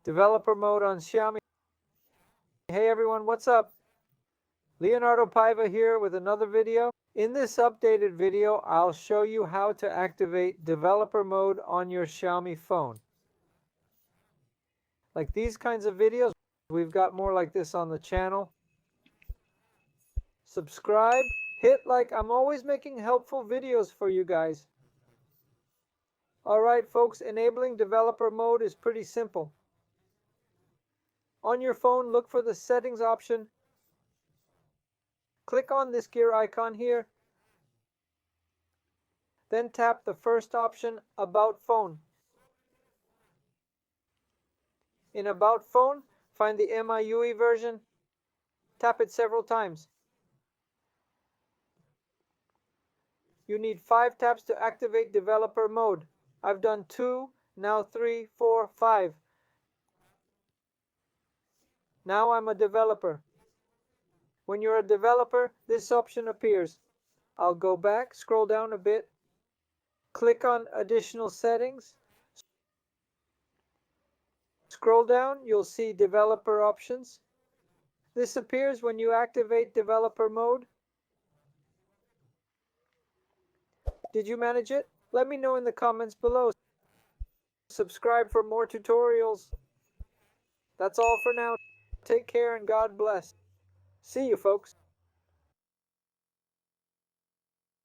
Developer mode on Xiaomi. Hey everyone, what's up? Leonardo Paiva here with another video. In this updated video, I'll show you how to activate developer mode on your Xiaomi phone. Like these kinds of videos, we've got more like this on the channel. Subscribe, hit like, I'm always making helpful videos for you guys. Alright folks, enabling developer mode is pretty simple. On your phone, look for the settings option. Click on this gear icon here. Then tap the first option, About Phone. In About Phone, find the MIUI version. Tap it several times. You need 5 taps to activate developer mode. I've done 2, now 3, 4, 5. Now I'm a developer. When you're a developer, this option appears. I'll go back, scroll down a bit, click on Additional Settings. Scroll down, you'll see Developer Options. This appears when you activate developer mode. Did you manage it? Let me know in the comments below. Subscribe for more tutorials. That's all for now. Take care and God bless. See you, folks.